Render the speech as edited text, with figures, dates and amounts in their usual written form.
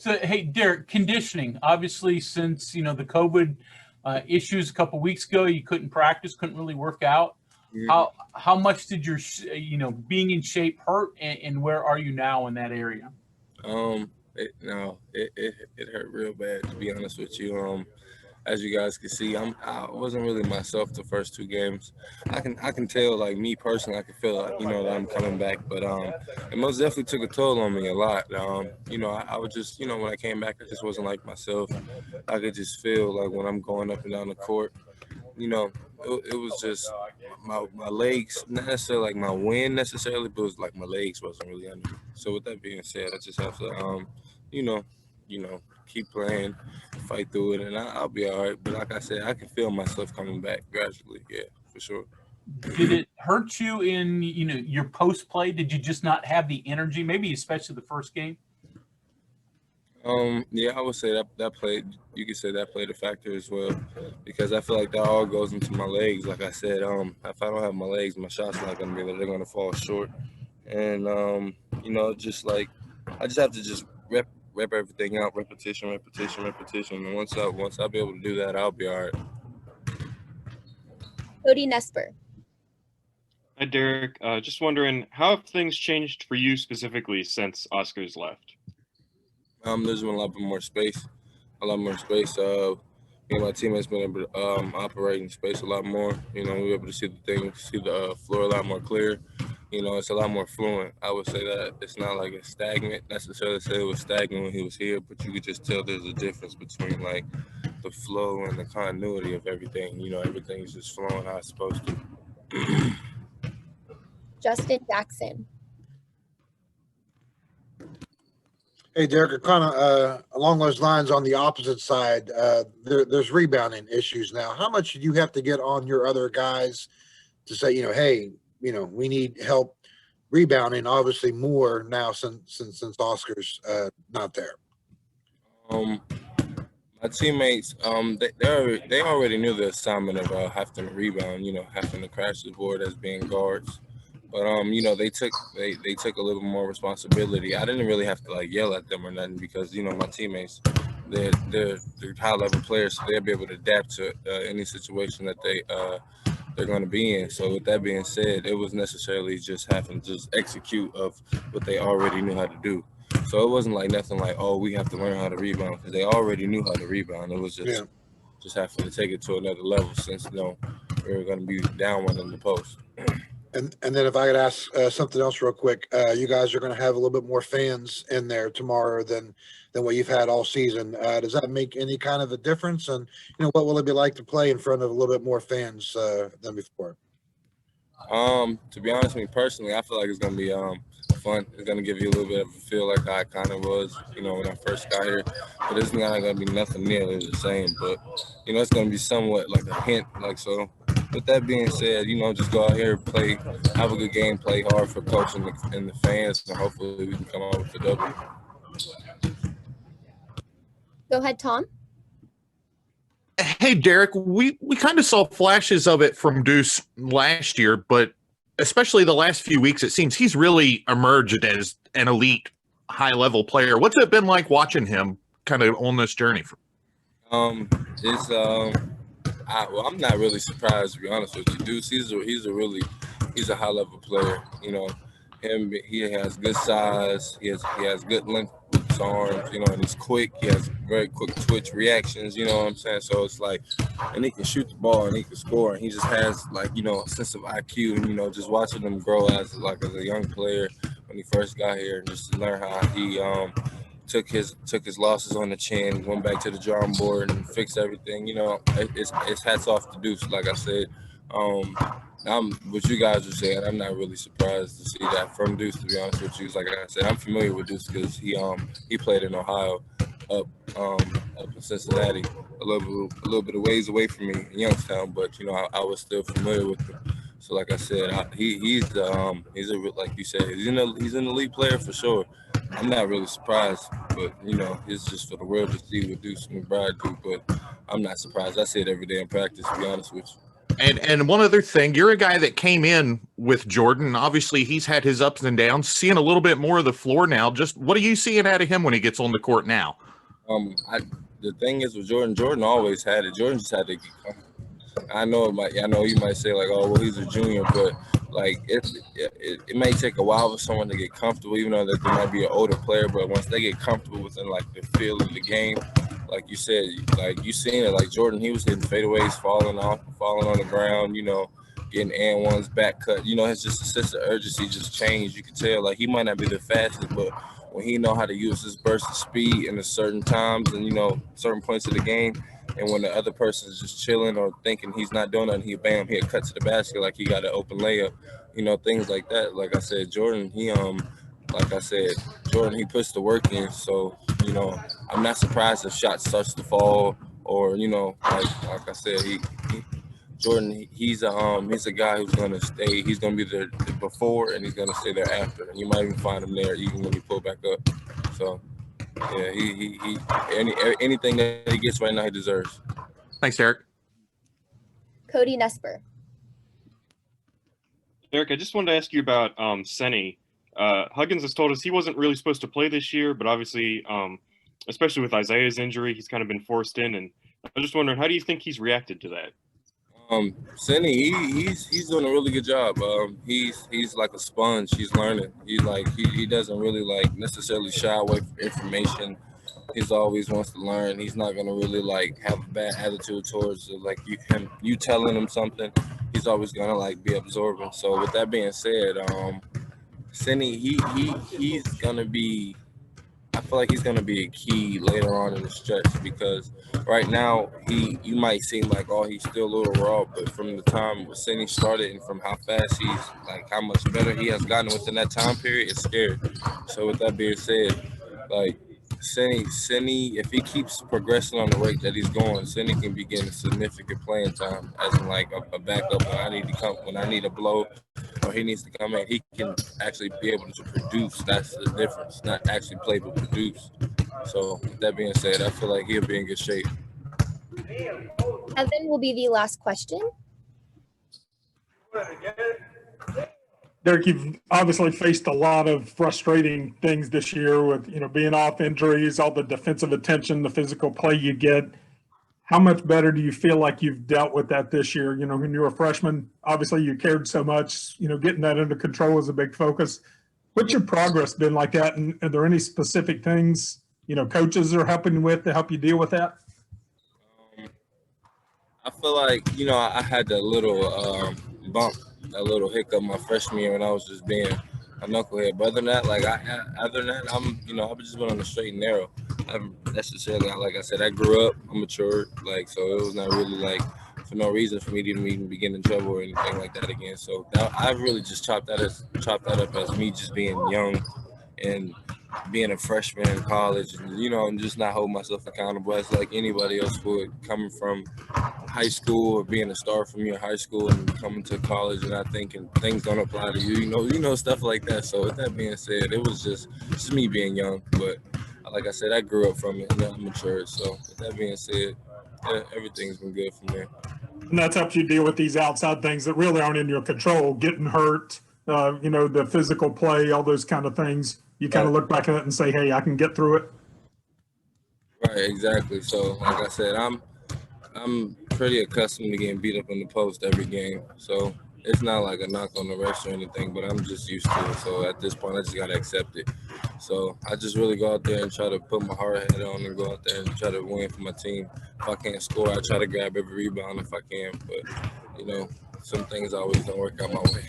So, hey, Derek, conditioning. Obviously, since the COVID issues a couple weeks ago, you couldn't practice, couldn't really work out. Mhm. How much did your being in shape hurt, and where are you now in that area? No, it hurt real bad to be honest with you. As you guys can see, I wasn't really myself the first two games. I can tell, like me personally, I can feel like, that I'm coming back, but it most definitely took a toll on me a lot. I would just, when I came back, I just wasn't like myself. I could just feel like when I'm going up and down the court, you know, it was just my legs, not necessarily like my wind necessarily, but it was like my legs wasn't really under me. So with that being said, I just have to, you know, keep playing, fight through it, and I'll be all right. But like I said, I can feel myself coming back gradually. Yeah, for sure. Did it hurt you in your post play? Did you just not have the energy? Maybe especially the first game. Yeah, I would say that played. You could say that played a factor as well, because I feel like that all goes into my legs. Like I said, if I don't have my legs, my shot's not gonna be there. They're gonna fall short, and just like I just have to just rep everything out, repetition, repetition, repetition. And once I be able to do that, I'll be all right. Cody Nesper. Hi, Derek. Just wondering, how have things changed for you specifically since Oscar's left? There's been a lot more space, a lot more space. Me and my teammates been able to operate in space a lot more. We were able to see the floor a lot more clear. It's a lot more fluent. I would say that it's not like it's stagnant necessarily. Say it was stagnant when he was here, but you could just tell there's a difference between like the flow and the continuity of everything. Everything's just flowing how it's supposed to. Justin Jackson. Hey, Derek, kind of along those lines on the opposite side, there's rebounding issues now. How much do you have to get on your other guys to say, hey, we need help rebounding, obviously more now since Oscar's not there? My teammates, they already knew the assignment of having to rebound, having to crash the board as being guards. But they took a little more responsibility. I didn't really have to like yell at them or nothing because my teammates, they're high level players, so they'll be able to adapt to any situation that they're going to be in. So with that being said, it was necessarily just having to just execute of what they already knew how to do. So it wasn't like nothing like, oh, we have to learn how to rebound, because they already knew how to rebound. It was just having to take it to another level since we were going to be down one in the post. And then if I could ask something else real quick, you guys are going to have a little bit more fans in there tomorrow than what you've had all season. Does that make any kind of a difference? And what will it be like to play in front of a little bit more fans than before? To be honest with me personally, I feel like it's going to be fun. It's going to give you a little bit of a feel like how I kind of was, when I first got here. But it's not going to be nothing nearly the same. But, it's going to be somewhat like a hint. Like, so with that being said, just go out here, play, have a good game, play hard for coach and the fans, and hopefully we can come out with the W. Go ahead, Tom. Hey, Derek, we kind of saw flashes of it from Deuce last year, but especially the last few weeks, it seems he's really emerged as an elite high-level player. What's it been like watching him kind of on this journey? I'm not really surprised, to be honest with you. Deuce, he's a high-level player. He has good size. He has good length with his arms, and he's quick. He has very quick twitch reactions, you know what I'm saying? So it's like, and he can shoot the ball and he can score, and he just has like, a sense of IQ, and just watching him grow as a young player when he first got here, and just to learn how he took his losses on the chin, went back to the drawing board and fixed everything. It's hats off to Deuce. Like I said, what you guys are saying, I'm not really surprised to see that from Deuce, to be honest with you. Like I said, I'm familiar with Deuce because he played in Ohio, up in Cincinnati, a little bit of ways away from me in Youngstown, but I was still familiar with him. So like I said, he's like you said, he's an elite player for sure. I'm not really surprised, but it's just for the world to see what Deuce McBride do. But I'm not surprised. I see it every day in practice, to be honest with you. And one other thing, you're a guy that came in with Jordan. Obviously, he's had his ups and downs. Seeing a little bit more of the floor now. Just what are you seeing out of him when he gets on the court now? The thing is with Jordan always had it. Jordan just had to get comfortable. I know you might say like, oh, well, he's a junior, but like it may take a while for someone to get comfortable, even though that they might be an older player. But once they get comfortable within like the feel of the game, like you said, like you seen it, like Jordan, he was hitting fadeaways, falling on the ground, getting and ones, back cut. It's just a sense of urgency just changed. You can tell like he might not be the fastest, but when he know how to use his burst of speed in a certain times and certain points of the game. And when the other person is just chilling or thinking he's not doing nothing, he'll cut to the basket like he got an open layup, things like that. Like I said, Jordan, he puts the work in. So, I'm not surprised if shots starts to fall or, like I said, Jordan, he's a guy who's gonna stay. He's gonna be there before and he's gonna stay there after. And you might even find him there even when you pull back up. So. Yeah, anything that he gets right now, he deserves. Thanks, Derek. Cody Nesper. Derek, I just wanted to ask you about Senny. Huggins has told us he wasn't really supposed to play this year, but obviously, especially with Isaiah's injury, he's kind of been forced in. And I'm just wondering, how do you think he's reacted to that? Senny, he's doing a really good job. He's like a sponge. He's learning. He doesn't really like necessarily shy away from information. He's always wants to learn. He's not gonna really like have a bad attitude towards like you telling him something. He's always gonna like be absorbing. So with that being said, Senny, he's gonna be. I feel like he's gonna be a key later on in the stretch because right now you might seem like he's still a little raw, but from the time Senny started and from how fast he's like how much better he has gotten within that time period, it's scary. So with that being said, like Senny, if he keeps progressing on the rate that he's going, Senny can be getting significant playing time as in like a backup when I need a blow. Or he needs to come in, he can actually be able to produce. That's the difference. Not actually play, but produce. So with that being said, I feel like he'll be in good shape. Evan will be the last question. Derek, you've obviously faced a lot of frustrating things this year with, being off injuries, all the defensive attention, the physical play you get. How much better do you feel like you've dealt with that this year? When you were a freshman, obviously you cared so much, getting that under control was a big focus. What's your progress been like that? And are there any specific things, coaches are helping you with to help you deal with that? I feel like, I had that little bump, that little hiccup my freshman year when I was just being a knucklehead. But other than that, I've just been on the straight and narrow. I haven't necessarily, like I said, I grew up, I matured, so it was not really like for no reason for me to even begin in trouble or anything like that again. So I've really just chopped that up as me just being young and being a freshman in college, and just not holding myself accountable as like anybody else would, coming from high school or being a star from your high school and coming to college and not thinking things don't apply to you, stuff like that. So with that being said, it was just me being young, but like I said, I grew up from it and I matured. So with that being said, everything's been good from there. And that's helped you deal with these outside things that really aren't in your control, getting hurt, the physical play, all those kind of things. You kind of look back at it and say, hey, I can get through it. Right, exactly. So like I said, I'm pretty accustomed to getting beat up in the post every game. So it's not like a knock on the rest or anything, but I'm just used to it. So at this point, I just got to accept it. So I just really go out there and try to put my hard head on and go out there and try to win for my team. If I can't score, I try to grab every rebound if I can. But, some things always don't work out my way.